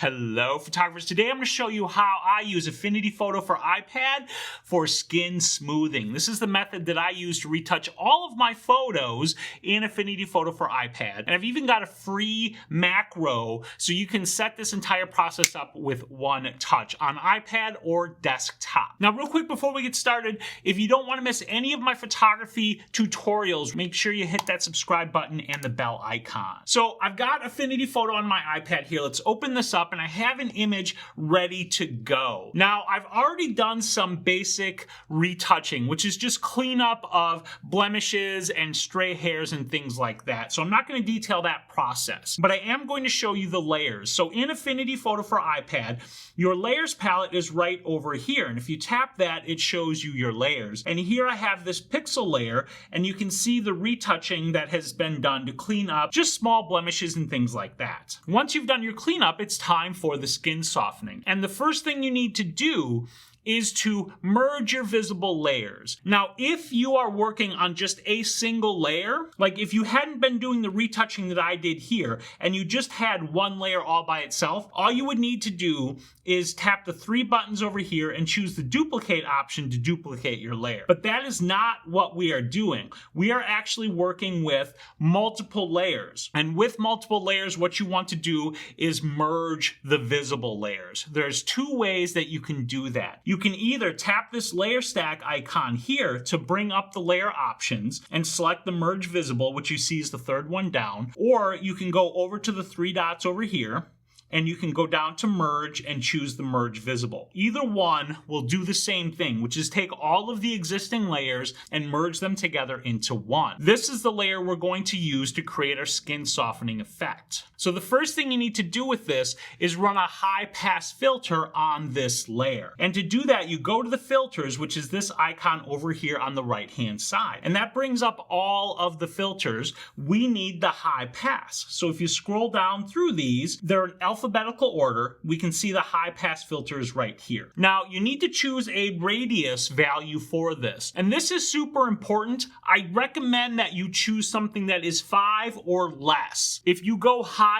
Hello photographers, today I'm going to show you how I use Affinity Photo for iPad for skin smoothing. This is the method that I use to retouch all of my photos in Affinity Photo for iPad. And I've even got a free macro so you can set this entire process up with one touch on iPad or desktop. Now real quick before we get started, if you don't want to miss any of my photography tutorials, make sure you hit that subscribe button and the bell icon. So I've got Affinity Photo on my iPad here. Let's open this up and I have an image ready to go. Now I've already done some basic retouching, which is just cleanup of blemishes and stray hairs and things like that. So I'm not going to detail that process, but I am going to show you the layers. So in Affinity Photo for iPad, your layers palette is right over here. And if you tap that, it shows you your layers. And here I have this pixel layer and you can see the retouching that has been done to clean up just small blemishes and things like that. Once you've done your cleanup, it's time for the skin softening. And the first thing you need to do is to merge your visible layers. Now, if you are working on just a single layer, like if you hadn't been doing the retouching that I did here, and you just had one layer all by itself, all you would need to do is tap the three buttons over here and choose the duplicate option to duplicate your layer. But that is not what we are doing. We are actually working with multiple layers. And with multiple layers, what you want to do is merge the visible layers. There's two ways that you can do that. You can either tap this layer stack icon here to bring up the layer options and select the merge visible, which you see is the third one down, or you can go over to the three dots over here and you can go down to merge and choose the merge visible. Either one will do the same thing, which is take all of the existing layers and merge them together into one. This is the layer we're going to use to create our skin softening effect. So the first thing you need to do with this is run a high pass filter on this layer. And to do that, you go to the filters, which is this icon over here on the right hand side. And that brings up all of the filters. We need the high pass. So if you scroll down through these, they're in alphabetical order. We can see the high pass filters right here. Now you need to choose a radius value for this. And this is super important. I recommend that you choose something that is 5 or less. If you go higher,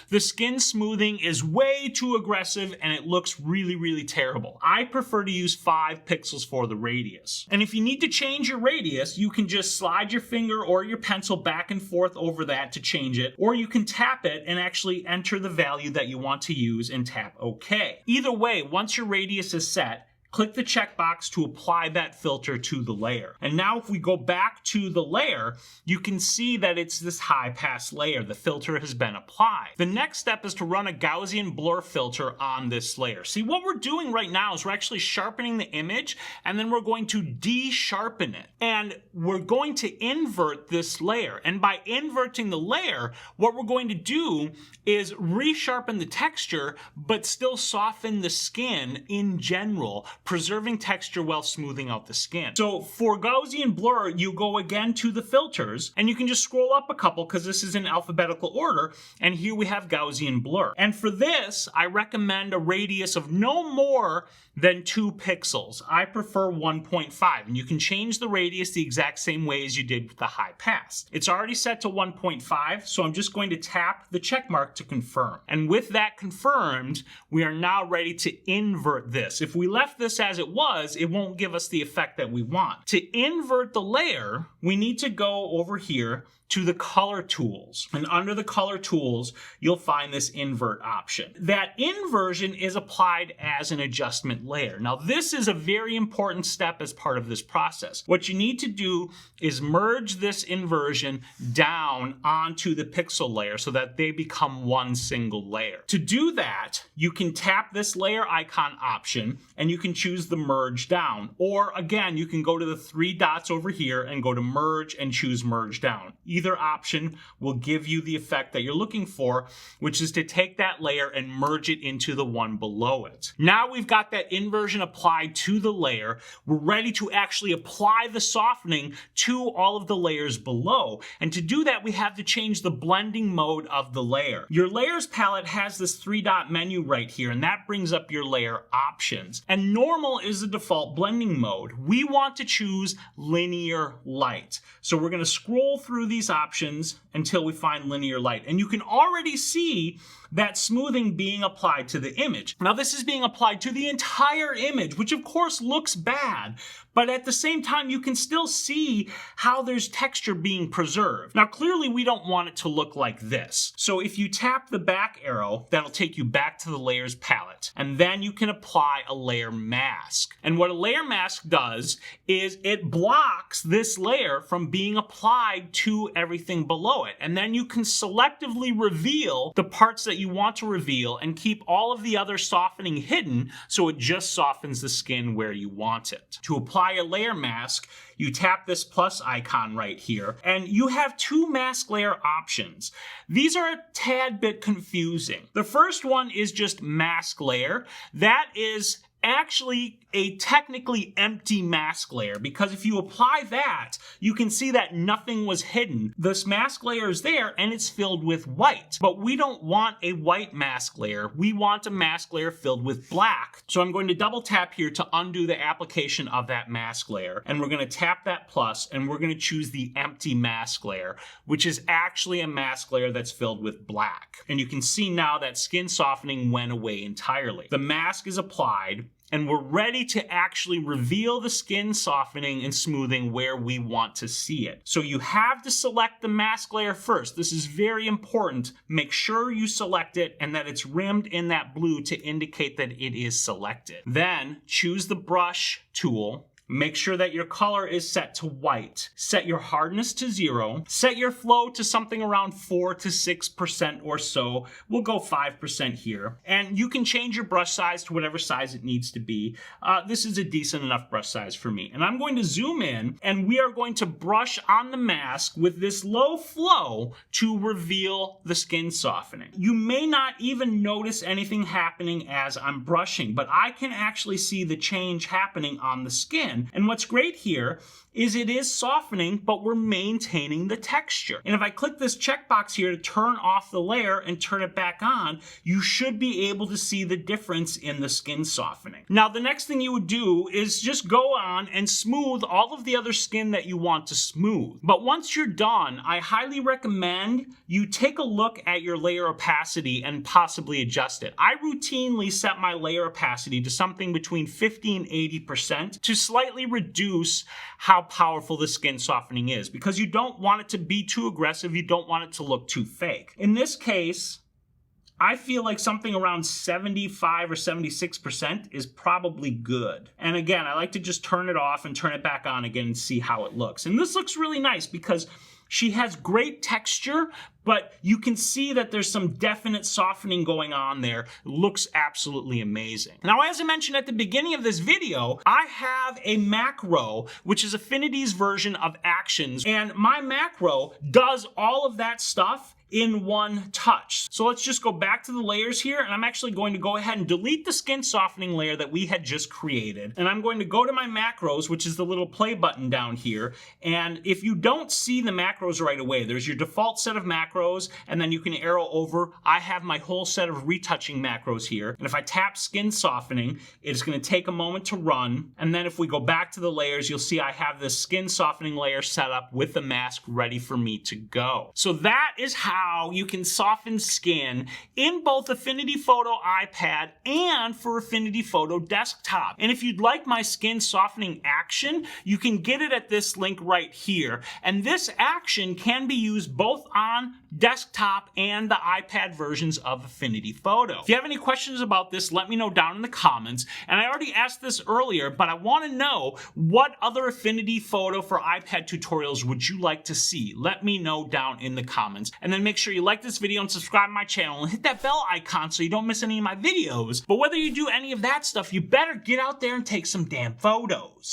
the skin smoothing is way too aggressive and it looks really, really terrible. I prefer to use 5 pixels for the radius. And if you need to change your radius, you can just slide your finger or your pencil back and forth over that to change it, or you can tap it and actually enter the value that you want to use and tap OK. Either way, once your radius is set, click the checkbox to apply that filter to the layer. And now if we go back to the layer, you can see that it's this high pass layer. The filter has been applied. The next step is to run a Gaussian blur filter on this layer. See, what we're doing right now is we're actually sharpening the image and then we're going to de-sharpen it. And we're going to invert this layer. And by inverting the layer, what we're going to do is resharpen the texture, but still soften the skin in general, preserving texture while smoothing out the skin. So for Gaussian blur, you go again to the filters and you can just scroll up a couple because this is in alphabetical order. And here we have Gaussian blur. And for this, I recommend a radius of no more than 2 pixels. I prefer 1.5, and you can change the radius the exact same way as you did with the high pass. It's already set to 1.5, so I'm just going to tap the check mark to confirm. And with that confirmed, we are now ready to invert this. If we left this as it was, it won't give us the effect that we want. To invert the layer, we need to go over here to the color tools. And under the color tools, you'll find this invert option. That inversion is applied as an adjustment layer. Now, this is a very important step as part of this process. What you need to do is merge this inversion down onto the pixel layer so that they become one single layer. To do that, you can tap this layer icon option and you can choose the merge down. Or again, you can go to the three dots over here and go to merge and choose merge down. Either option will give you the effect that you're looking for, which is to take that layer and merge it into the one below it. Now we've got that inversion applied to the layer. We're ready to actually apply the softening to all of the layers below. And to do that, we have to change the blending mode of the layer. Your layers palette has this 3-dot menu right here, and that brings up your layer options. And normally normal is the default blending mode. We want to choose linear light. So we're going to scroll through these options until we find linear light. And you can already see that smoothing being applied to the image. Now this is being applied to the entire image, which of course looks bad, but at the same time you can still see how there's texture being preserved. Now clearly we don't want it to look like this. So if you tap the back arrow, that'll take you back to the layers palette, and then you can apply a layer mask. And what a layer mask does is it blocks this layer from being applied to everything below it. And then you can selectively reveal the parts that you want to reveal and keep all of the other softening hidden so it just softens the skin where you want it. To apply a layer mask, you tap this plus icon right here, and you have two mask layer options. These are a tad bit confusing. The first one is just mask layer. That is actually a technically empty mask layer, because if you apply that, you can see that nothing was hidden. This mask layer is there and it's filled with white, but we don't want a white mask layer. We want a mask layer filled with black. So I'm going to double tap here to undo the application of that mask layer, and we're going to tap that plus, and we're going to choose the empty mask layer, which is actually a mask layer that's filled with black. And you can see now that skin softening went away entirely. The mask is applied, and we're ready to actually reveal the skin softening and smoothing where we want to see it. So you have to select the mask layer first. This is very important. Make sure you select it and that it's rimmed in that blue to indicate that it is selected. Then choose the brush tool. Make sure that your color is set to white. Set your hardness to 0. Set your flow to something around 4 to 6% or so. We'll go 5% here. And you can change your brush size to whatever size it needs to be. This is a decent enough brush size for me. And I'm going to zoom in, and we are going to brush on the mask with this low flow to reveal the skin softening. You may not even notice anything happening as I'm brushing, but I can actually see the change happening on the skin. And what's great here is it is softening, but we're maintaining the texture. And if I click this checkbox here to turn off the layer and turn it back on, you should be able to see the difference in the skin softening. Now, the next thing you would do is just go on and smooth all of the other skin that you want to smooth. But once you're done, I highly recommend you take a look at your layer opacity and possibly adjust it. I routinely set my layer opacity to something between 50 and 80% to slightly reduce how powerful the skin softening is, because you don't want it to be too aggressive, you don't want it to look too fake. In this case, I feel like something around 75 or 76% is probably good. And again, I like to just turn it off and turn it back on again and see how it looks. And this looks really nice because she has great texture, but you can see that there's some definite softening going on there. It looks absolutely amazing. Now, as I mentioned at the beginning of this video, I have a macro, which is Affinity's version of Actions, and my macro does all of that stuff in one touch. So let's just go back to the layers here, and I'm actually going to go ahead and delete the skin softening layer that we had just created. And I'm going to go to my macros, which is the little play button down here. And if you don't see the macros right away, there's your default set of macros, and then you can arrow over. I have my whole set of retouching macros here. And if I tap skin softening, it's going to take a moment to run. And then if we go back to the layers, you'll see I have this skin softening layer set up with the mask ready for me to go. So that is how you can soften skin in both Affinity Photo iPad and for Affinity Photo desktop. And if you'd like my skin softening action, you can get it at this link right here. And this action can be used both on desktop and the iPad versions of Affinity Photo. If you have any questions about this, let me know down in the comments. And I already asked this earlier, but I want to know what other Affinity Photo for iPad tutorials would you like to see? Let me know down in the comments. And then make sure you like this video and subscribe to my channel and hit that bell icon so you don't miss any of my videos. But whether you do any of that stuff, you better get out there and take some damn photos.